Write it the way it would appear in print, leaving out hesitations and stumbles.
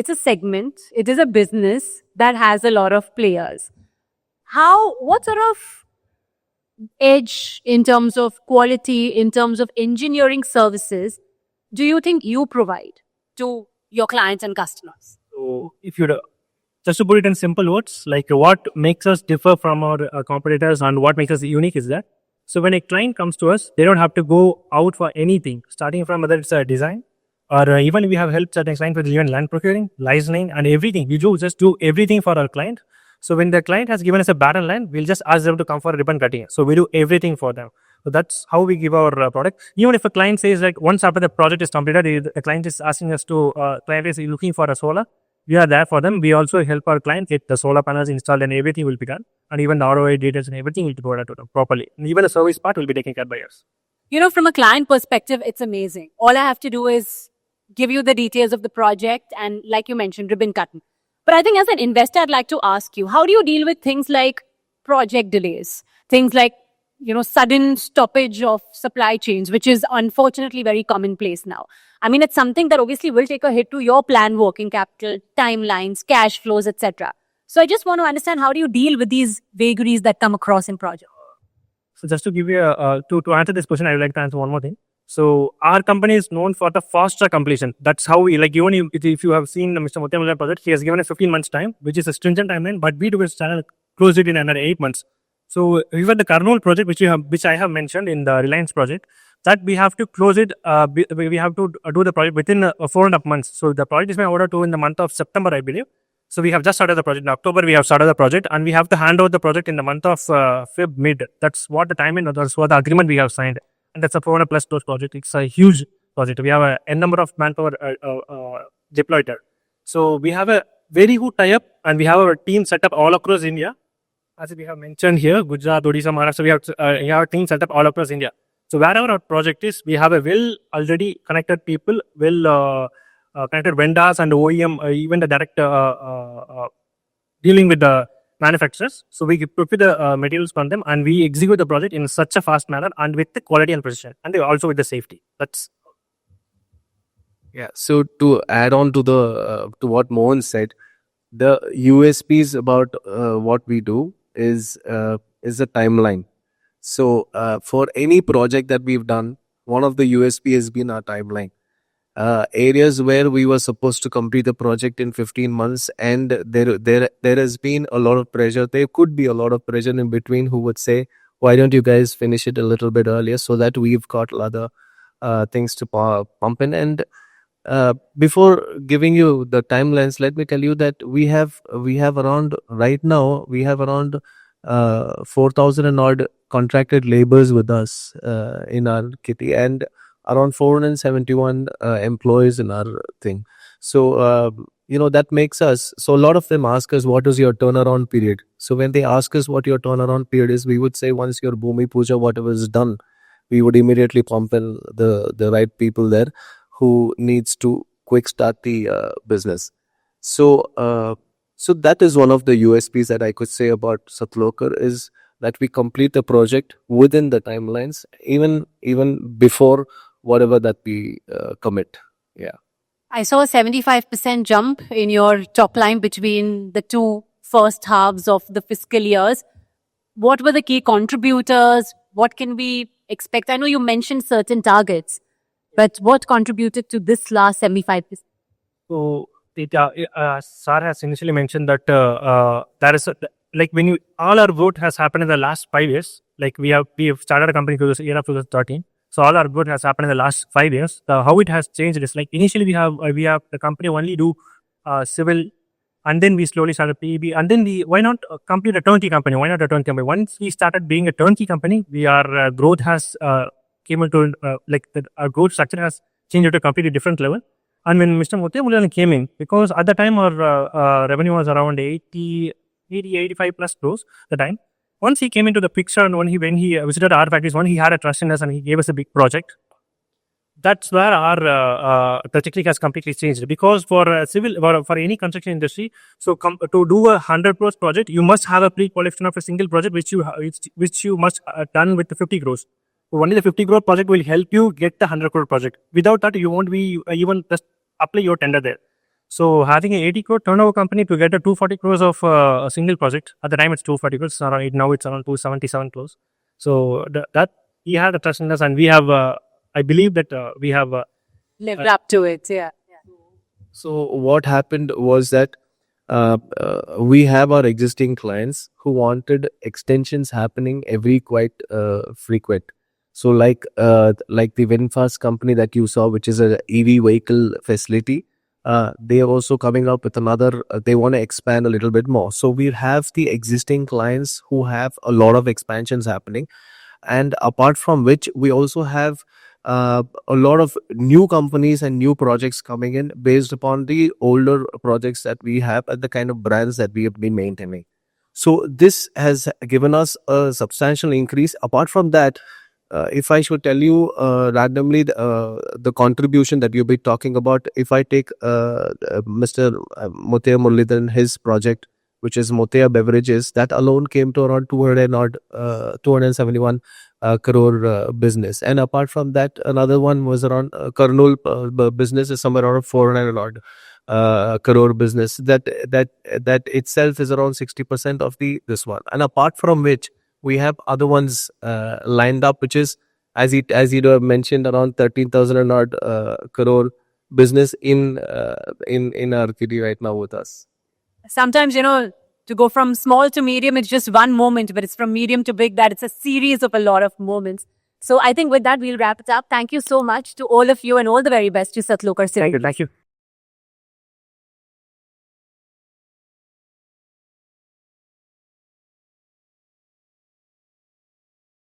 it's a segment, it is a business that has a lot of players. What sort of edge in terms of quality, in terms of engineering services, do you think you provide to your clients and customers? So, if you just to put it in simple words, like what makes us differ from our competitors and what makes us unique is that. So, when a client comes to us, they don't have to go out for anything, starting from whether it's a design or even we have helped certain clients with even land procuring, licensing, and everything. We just do everything for our client. So, when the client has given us a barren land, we'll just ask them to come for ribbon cutting. So, we do everything for them. So that's how we give our product. Even if a client says like once after the project is completed, the client is asking us to, client is looking for a solar, we are there for them. We also help our client get the solar panels installed and everything will be done. And even the ROI details and everything will be provided to them properly. And even the service part will be taken care by us. From a client perspective, it's amazing. All I have to do is give you the details of the project and, like you mentioned, ribbon cutting. But I think as an investor, I'd like to ask you, how do you deal with things like project delays? Things like sudden stoppage of supply chains, which is unfortunately very commonplace now. I mean, it's something that obviously will take a hit to your planned working capital, timelines, cash flows, etc. So I just want to understand, how do you deal with these vagaries that come across in projects? So just to give you to answer this question, I would like to answer one more thing. So our company is known for the faster completion. That's how we like. Even if you have seen Mr. Muthyamulan project, he has given us 15 months time, which is a stringent timeline. But we do close it in another 8 months. So even the Karnool project, which I have mentioned in the Reliance project, that we have to close it. We have to do the project within 4.5 months. So the project is my order to in the month of September, I believe. So we have just started the project in October. We have started the project, and we have to hand over the project in the month of Feb mid. That's what the timing. That's what the agreement we have signed, and that's a 400 plus dose project. It's a huge project. We have a n number of manpower deployed there. So we have a very good tie-up, and we have our team set up all across India. As we have mentioned here, Gujarat, Odisha, Maharashtra, we have a team set up all across India. So wherever our project is, we have a already connected people, connected vendors and OEM, even the direct dealing with the manufacturers. So we procure the materials from them and we execute the project in such a fast manner and with the quality and precision, and also with the safety. So to add on to to what Mohan said, the USPs about what we do is a timeline. So for any project that we've done, one of the USP has been our timeline. Areas where we were supposed to complete the project in 15 months, and there has been a lot of pressure. There could be a lot of pressure in between who would say, why don't you guys finish it a little bit earlier, so that we've got other things to pump in. And before giving you the timelines, let me tell you that we have around right now, we have around 4,000 and odd contracted laborers with us in our kitty, and around 471 employees in our thing. So that makes us, so a lot of them ask us, what is your turnaround period? So when they ask us what your turnaround period is, we would say once your Bhumi Puja, whatever is done, we would immediately pump in the right people there who needs to quick start the business. So that is one of the USPs that I could say about Sathlokhar, is that we complete the project within the timelines, even before whatever that we commit. Yeah. I saw a 75% jump in your top line between the two first halves of the fiscal years. What were the key contributors? What can we expect? I know you mentioned certain targets, but what contributed to this last 75%? So, Sir has initially mentioned that there is when all our growth has happened in the last 5 years. Like we have started a company through the year of 2013. So all our growth has happened in the last 5 years. How it has changed is like initially we have the company only do civil, and then we slowly started PEB, and then why not complete a turnkey company? Why not a turnkey company? Once we started being a turnkey company, our growth has came into our growth structure has changed to a completely different level. And when Mr. Muthyamulan came in, because at the time our revenue was around 85 plus crores at the time. Once he came into the picture and when he visited our factories, he had a trust in us and he gave us a big project. That's where our trajectory has completely changed. Because for for any construction industry, so to do a 100 crores project, you must have a pre-qualification of a single project which you must done with the 50 crores. So only the 50 crore project will help you get the 100 crore project. Without that, you won't be even just apply your tender there. So having an 80 crore turnover company to get a 240 crores of a single project, at the time it's 240 crores, it's around now it's around 277 crores. So that he had a trust in us, and we have, I believe that we have. Lived up to it. Yeah. So what happened was that we have our existing clients who wanted extensions happening every quite frequent. So like the VinFast company that you saw, which is a EV vehicle facility, they are also coming up with another. They want to expand a little bit more. So we have the existing clients who have a lot of expansions happening, and apart from which we also have a lot of new companies and new projects coming in based upon the older projects that we have and the kind of brands that we have been maintaining. So this has given us a substantial increase. Apart from that, if I should tell you randomly the contribution that you'll be talking about, if I take Mr. Motia Muralidharan, his project, which is Motia Beverages, that alone came to around 271 crore business. And apart from that, another one was around Karnool business is somewhere around 400 odd crore business. That itself is around 60% of this one. And apart from which, we have other ones lined up, which is as you have mentioned, around 13,000 and odd crore business in our kitty right now with us. Sometimes, to go from small to medium, it's just one moment, but it's from medium to big that it's a series of a lot of moments. So I think with that, we'll wrap it up. Thank you so much to all of you, and all the very best to Sathlokhar Synergys. Thank you.